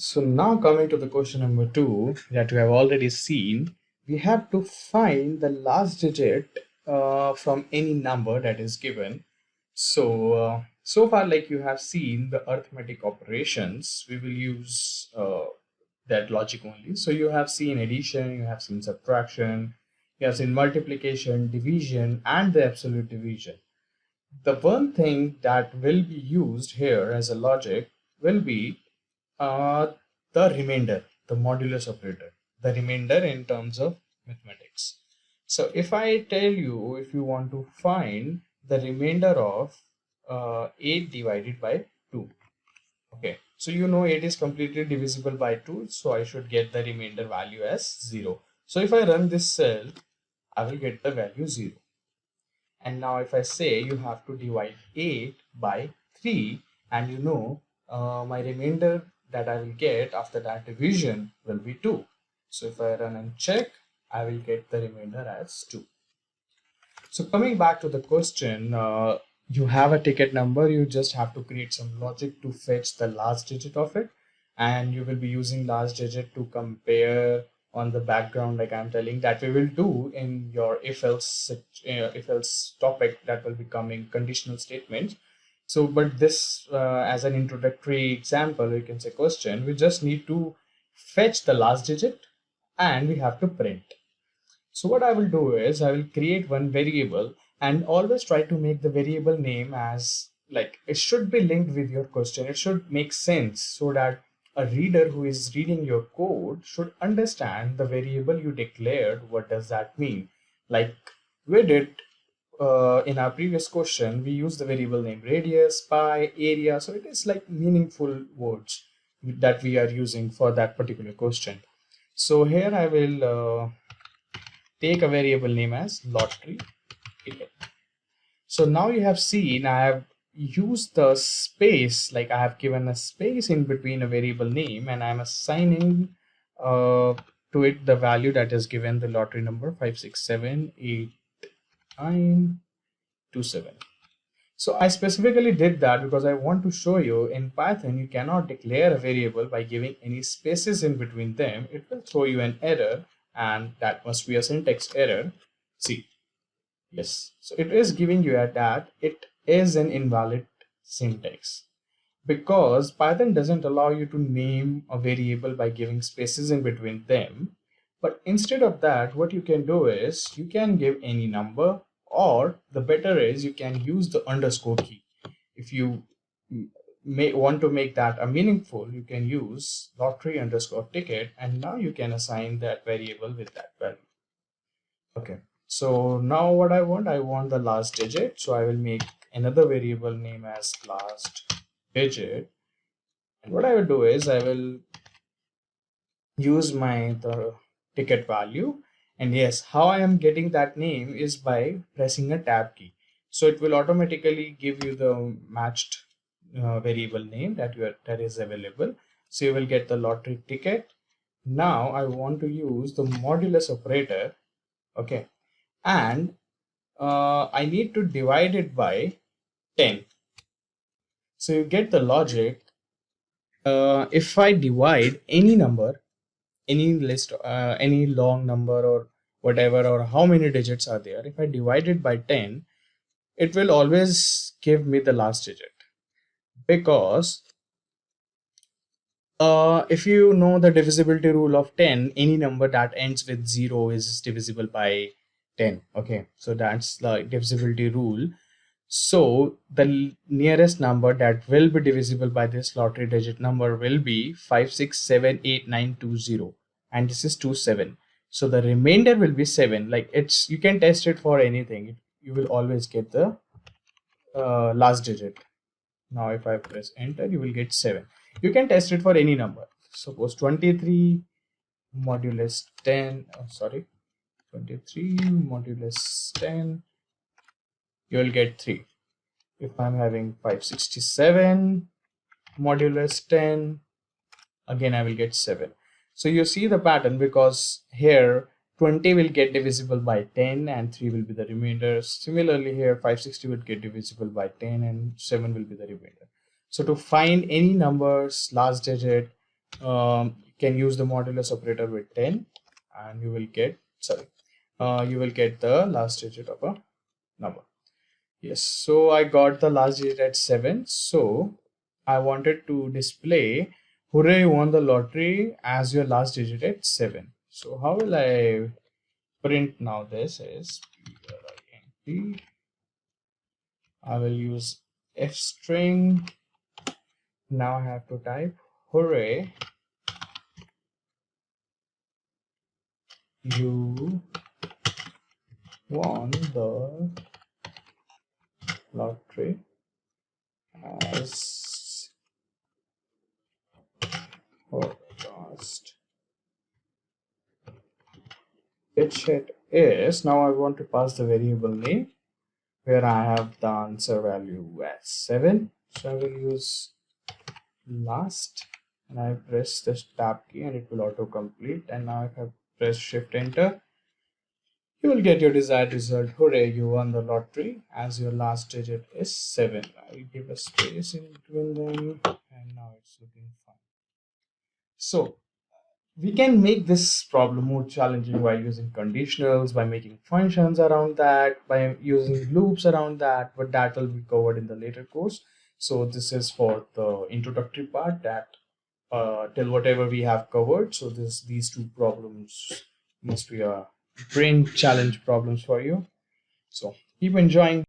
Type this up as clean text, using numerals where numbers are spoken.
So now coming to the question number two that you have already seen, we have to find the last digit from any number that is given. So far, like you have seen the arithmetic operations, we will use that logic only. So you have seen addition, you have seen subtraction, you have seen multiplication, division, and the absolute division. The one thing that will be used here as a logic will be uh, the remainder, the modulus operator, the remainder in terms of mathematics. So if I tell you, if you want to find the remainder of 8 divided by 2, okay, so you know 8 is completely divisible by 2, so I should get the remainder value as 0. So if I run this cell, I will get the value 0. And now if I say you have to divide 8 by 3, and you know my remainder that I will get after that division will be 2. So if I run and check, I will get the remainder as 2. So coming back to the question, you have a ticket number, you just have to create some logic to fetch the last digit of it. And you will be using last digit to compare on the background, like I'm telling that we will do in your if else topic that will be coming conditional statements. So, but this as an introductory example, you can say question, we just need to fetch the last digit and we have to print. So what I will do is I will create one variable and always try to make the variable name as like it should be linked with your question. It should make sense so that a reader who is reading your code should understand the variable you declared. What does that mean? Like we did in our previous question, we used the variable name radius, pi, area. So it is like meaningful words that we are using for that particular question. So here I will take a variable name as lottery ticket. So now you have seen I have used the space, like I have given a space in between a variable name and I'm assigning to it the value that is given, the lottery number 5678927. So I specifically did that because I want to show you in Python you cannot declare a variable by giving any spaces in between them. It will throw you an error, and that must be a syntax error. See, yes. So it is giving you a that it is an invalid syntax because Python doesn't allow you to name a variable by giving spaces in between them. But instead of that, what you can do is you can give any number, or the better is you can use the underscore key. If you may want to make that a meaningful, you can use lottery underscore ticket, and now you can assign that variable with that value. Okay, so now what I want the last digit. So I will make another variable name as last digit. And what I will do is I will use the ticket value. And yes, how I am getting that name is by pressing a tab key. So it will automatically give you the matched variable name that is available. So you will get the lottery ticket. Now I want to use the modulus operator. Okay, and I need to divide it by 10. So you get the logic. If I divide any number, any list, any long number or whatever, or how many digits are there, if I divide it by 10, it will always give me the last digit. Because if you know the divisibility rule of 10, any number that ends with 0 is divisible by 10. Okay, so that's the divisibility rule. So the nearest number that will be divisible by this lottery digit number will be 5678920, and this is 27. So the remainder will be 7. Like it's, you can test it for anything. You will always get the last digit. Now if I press enter, you will get 7. You can test it for any number. Suppose 23 modulus 10. Oh, sorry, 23 modulus 10. You will get 3. If I'm having 567 modulus 10, again I will get 7. So you see the pattern, because here 20 will get divisible by 10 and 3 will be the remainder. Similarly here 560 will get divisible by 10 and 7 will be the remainder. So to find any numbers last digit, You can use the modulus operator with 10, and you will get, sorry, you will get the last digit of a number. Yes, so I got the last digit at 7. So I wanted to display hooray, you won the lottery as your last digit at 7. So how will I print now? This is print. I will use f string. Now I have to type hooray, you won the lottery as forecast. Digit is, now I want to pass the variable name where I have the answer value as 7. So I will use last, and I press this tab key and it will auto complete. And now if I press shift enter, you will get your desired result. Hooray, you won the lottery as your last digit is 7. I'll give a space in between them, and now it's looking fine. So we can make this problem more challenging by using conditionals, by making functions around that, by using loops around that, but that will be covered in the later course. So this is for the introductory part, that till whatever we have covered. So these two problems must be a brain challenge problems for you. So keep enjoying.